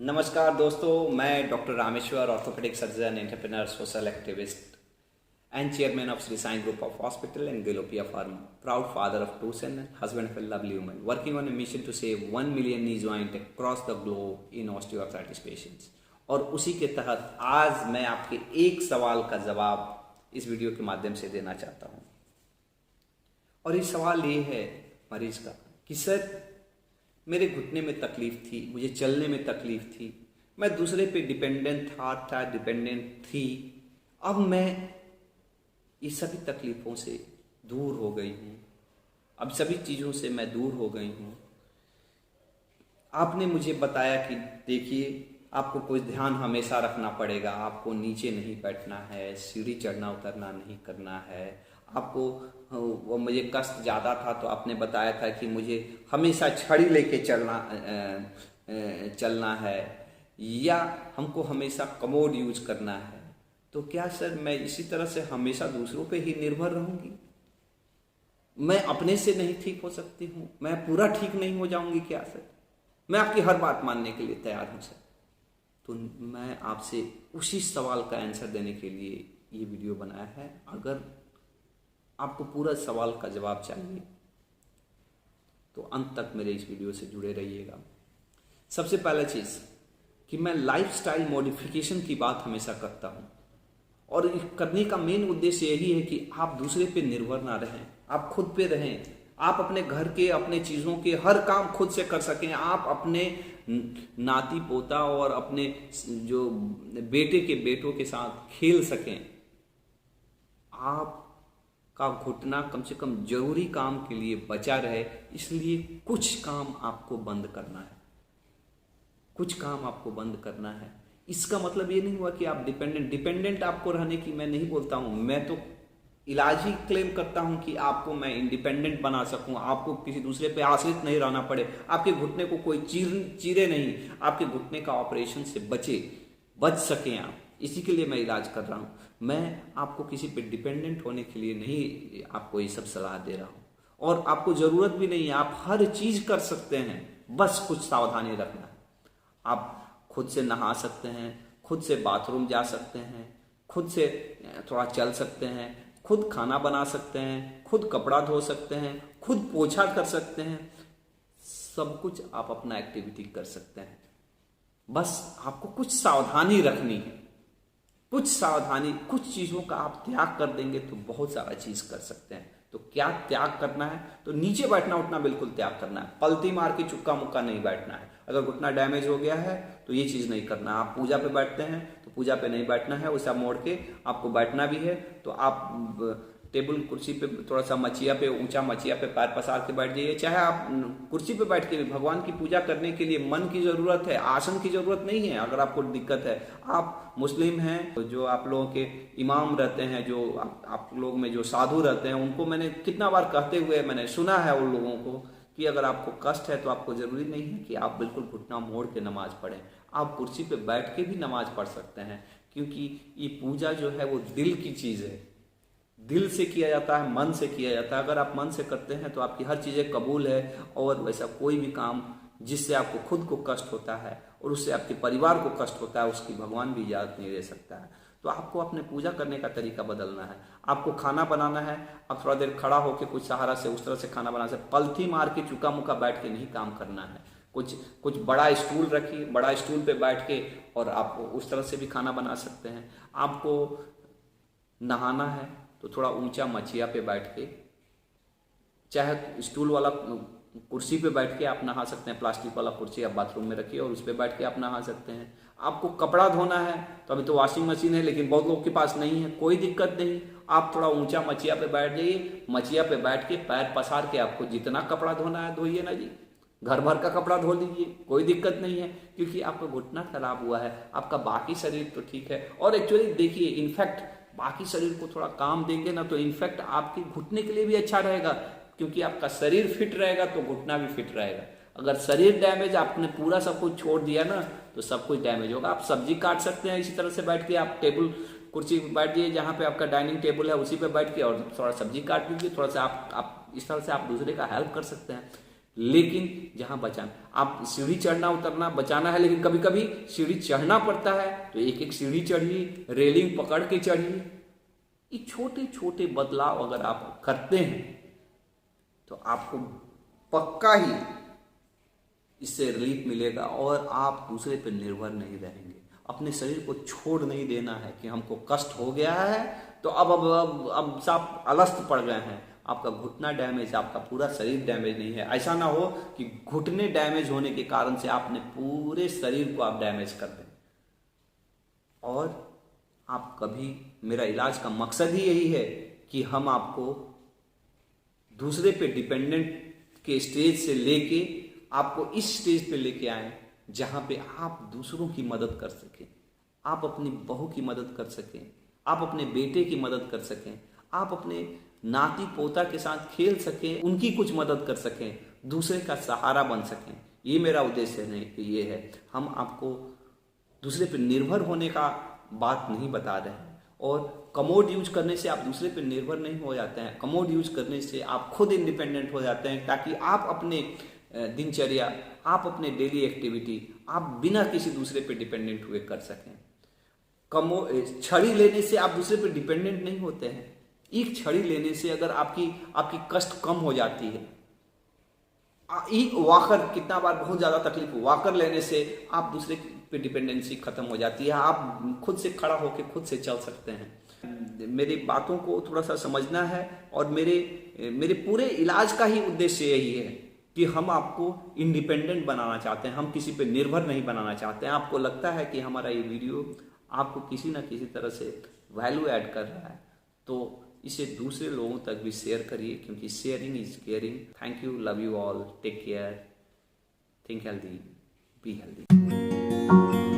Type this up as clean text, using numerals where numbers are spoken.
नमस्कार दोस्तों, मैं doctor Rameshwar, orthopaedic surgeon, entrepreneur, social activist and chairman of Sri Sai Group of Hospital and Galopia Pharma, proud father of two sons, husband of a lovely woman, working on a mission to save 1 million knee joint across the globe in osteoarthritis patients। और उसी के तहत आज मैं आपके एक सवाल का जवाब इस वीडियो के माध्यम से देना चाहता हूँ। और ये सवाल ये है मरीज का कि सर, मेरे घुटने में तकलीफ थी, मुझे चलने में तकलीफ थी, मैं दूसरे पे डिपेंडेंट था डिपेंडेंट थी, अब मैं इस सभी तकलीफ़ों से दूर हो गई हूँ, अब सभी चीज़ों से मैं दूर हो गई हूँ। आपने मुझे बताया कि देखिए, आपको कुछ ध्यान हमेशा रखना पड़ेगा, आपको नीचे नहीं बैठना है, सीढ़ी चढ़ना उतरना नहीं करना है, आपको वो मुझे कष्ट ज़्यादा था तो आपने बताया था कि मुझे हमेशा छड़ी लेके चलना है या हमको हमेशा कमोड यूज करना है। तो क्या सर मैं इसी तरह से हमेशा दूसरों पे ही निर्भर रहूंगी? मैं अपने से नहीं ठीक हो सकती हूँ? मैं पूरा ठीक नहीं हो जाऊंगी क्या सर? मैं आपकी हर बात मानने के लिए तैयार हूँ सर। तो मैं आपसे उसी सवाल का आंसर देने के लिए ये वीडियो बनाया है। अगर आपको पूरा सवाल का जवाब चाहिए तो अंत तक मेरे इस वीडियो से जुड़े रहिएगा। सबसे पहला चीज़ कि मैं लाइफस्टाइल मॉडिफिकेशन की बात हमेशा करता हूँ और करने का मेन उद्देश्य यही है कि आप दूसरे पे निर्भर ना रहें, आप खुद पे रहें, आप अपने घर के अपने चीज़ों के हर काम खुद से कर सकें, आप अपने नाती पोता और अपने जो बेटे के बेटों के साथ खेल सकें। आपका घुटना कम से कम जरूरी काम के लिए बचा रहे, इसलिए कुछ काम आपको बंद करना है, कुछ काम आपको बंद करना है। इसका मतलब ये नहीं हुआ कि आप डिपेंडेंट आपको रहने की मैं नहीं बोलता हूँ। मैं तो इलाज ही क्लेम करता हूँ कि आपको मैं इंडिपेंडेंट बना सकूँ, आपको किसी दूसरे पे आश्रित नहीं रहना पड़े, आपके घुटने को कोई चीरे नहीं, आपके घुटने का ऑपरेशन से बच सकें आप। इसी के लिए मैं इलाज कर रहा हूँ। मैं आपको किसी पे डिपेंडेंट होने के लिए नहीं आपको ये सब सलाह दे रहा हूँ, और आपको ज़रूरत भी नहीं है, आप हर चीज़ कर सकते हैं, बस कुछ सावधानी रखना है। आप खुद से नहा सकते हैं, खुद से बाथरूम जा सकते हैं, खुद से थोड़ा चल सकते हैं, खुद खाना बना सकते हैं, खुद कपड़ा धो सकते हैं, खुद पोछा कर सकते हैं, सब कुछ आप अपना एक्टिविटी कर सकते हैं। बस आपको कुछ सावधानी रखनी है, कुछ सावधानी, कुछ चीज़ों का आप त्याग कर देंगे तो बहुत सारा चीज़ कर सकते हैं। तो क्या त्याग करना है? तो नीचे बैठना उठना बिल्कुल त्याग करना है, पलती मार के चुक्का मुक्का नहीं बैठना है। अगर घुटना डैमेज हो गया है तो ये चीज़ नहीं करना। आप पूजा पे बैठते हैं तो पूजा पे नहीं बैठना है, उसे मोड़ के आपको बैठना भी है तो आप टेबल कुर्सी पे थोड़ा सा मचिया पे, ऊंचा मचिया पे पैर पसार के बैठ जाइए। चाहे आप कुर्सी पे बैठ के भी भगवान की पूजा करने के लिए मन की ज़रूरत है, आसन की ज़रूरत नहीं है। अगर आपको दिक्कत है, आप मुस्लिम हैं तो जो आप लोगों के इमाम रहते हैं, जो आप लोग में जो साधु रहते हैं, उनको मैंने कितना बार कहते हुए मैंने सुना है उन लोगों को कि अगर आपको कष्ट है तो आपको ज़रूरी नहीं है कि आप बिल्कुल घुटना मोड़ के नमाज पढ़ें, आप कुर्सी पे बैठ के भी नमाज पढ़ सकते हैं। क्योंकि ये पूजा जो है वो दिल की चीज़ है, दिल से किया जाता है, मन से किया जाता है। अगर आप मन से करते हैं तो आपकी हर चीज़ें कबूल है, और वैसा कोई भी काम जिससे आपको खुद को कष्ट होता है और उससे आपके परिवार को कष्ट होता है, उसकी भगवान भी इजाज़त नहीं दे सकता है। तो आपको अपने पूजा करने का तरीका बदलना है। आपको खाना बनाना है, आप थोड़ा देर खड़ा होकर कुछ सहारा से उस तरह से खाना बना सकते, पलथी मार के चुका मुका बैठ के नहीं काम करना है। कुछ बड़ा स्टूल रखिए, बड़ा स्टूल पे बैठ के और आप उस तरह से भी खाना बना सकते हैं। आपको नहाना है तो थोड़ा ऊंचा मचिया पे बैठ के, चाहे स्टूल वाला कुर्सी पे बैठ के आप नहा सकते हैं, प्लास्टिक वाला कुर्सी आप बाथरूम में रखिए और उस पे बैठ के आप नहा सकते हैं। आपको कपड़ा धोना है तो अभी तो वॉशिंग मशीन है, लेकिन बहुत लोगों के पास नहीं है, कोई दिक्कत नहीं, आप थोड़ा ऊंचा मचिया पे बैठ जाइए, मचिया पे बैठ के पैर पसार के आपको जितना कपड़ा धोना है धोइए ना जी, घर भर का कपड़ा धो लीजिए, कोई दिक्कत नहीं है। क्योंकि आपका घुटना खराब हुआ है, आपका बाकी शरीर तो ठीक है। और एक्चुअली देखिए, इनफैक्ट बाकी शरीर को थोड़ा काम देंगे ना तो इनफैक्ट आपके घुटने के लिए भी अच्छा रहेगा, क्योंकि आपका शरीर फिट रहेगा तो घुटना भी फिट रहेगा। अगर शरीर डैमेज, आपने पूरा सब कुछ छोड़ दिया ना तो सब कुछ डैमेज होगा। आप सब्जी काट सकते हैं इसी तरह से बैठ के, आप टेबल कुर्सी पर बैठ जाइए, जहाँ पे आपका डाइनिंग टेबल है उसी पे बैठ के और थोड़ा सब्जी काट लीजिए, थोड़ा सा आप इस तरह से आप दूसरे का हेल्प कर सकते हैं। लेकिन जहां बचाना, आप सीढ़ी चढ़ना उतरना बचाना है, लेकिन कभी कभी सीढ़ी चढ़ना पड़ता है तो एक एक सीढ़ी चढ़िए, रेलिंग पकड़ के चढ़िए। ये छोटे छोटे बदलाव अगर आप करते हैं तो आपको पक्का ही इससे रिलीफ मिलेगा और आप दूसरे पर निर्भर नहीं रहेंगे। अपने शरीर को छोड़ नहीं देना है कि हमको कष्ट हो गया है तो अब आप अलस्त पड़ गए हैं। आपका घुटना डैमेज, आपका पूरा शरीर डैमेज नहीं है। ऐसा ना हो कि घुटने डैमेज होने के कारण से आपने पूरे शरीर को आप डैमेज कर दें। और आप कभी, मेरा इलाज का मकसद ही यही है कि हम आपको दूसरे पे डिपेंडेंट के स्टेज से लेके आपको इस स्टेज पे लेके आए जहां पे आप दूसरों की मदद कर सकें, आप अपनी बहू की मदद कर सकें, आप अपने बेटे की मदद कर सकें, आप अपने नाती पोता के साथ खेल सकें, उनकी कुछ मदद कर सकें, दूसरे का सहारा बन सकें। ये मेरा उद्देश्य नहीं कि ये है, हम आपको दूसरे पर निर्भर होने का बात नहीं बता रहे हैं। और कमोड यूज करने से आप दूसरे पर निर्भर नहीं हो जाते हैं, कमोड यूज करने से आप खुद इंडिपेंडेंट हो जाते हैं, ताकि आप अपने दिनचर्या, आप अपने डेली एक्टिविटी आप बिना किसी दूसरे पे डिपेंडेंट हुए कर सकें। छड़ी लेने से आप दूसरे पे डिपेंडेंट नहीं होते हैं। एक छड़ी लेने से अगर आपकी कष्ट कम हो जाती है। एक वॉकर, कितना बार बहुत ज्यादा तकलीफ, वॉकर लेने से आप दूसरे पे डिपेंडेंसी खत्म हो जाती है, आप खुद से खड़ा होकर खुद से चल सकते हैं। मेरी बातों को थोड़ा सा समझना है और मेरे पूरे इलाज का ही उद्देश्य यही है कि हम आपको इंडिपेंडेंट बनाना चाहते हैं, हम किसी पे निर्भर नहीं बनाना चाहते हैं। आपको लगता है कि हमारा ये वीडियो आपको किसी ना किसी तरह से वैल्यू ऐड कर रहा है तो इसे दूसरे लोगों तक भी शेयर करिए, क्योंकि sharing is caring. Thank you, love you all, take care, think healthy, be healthy.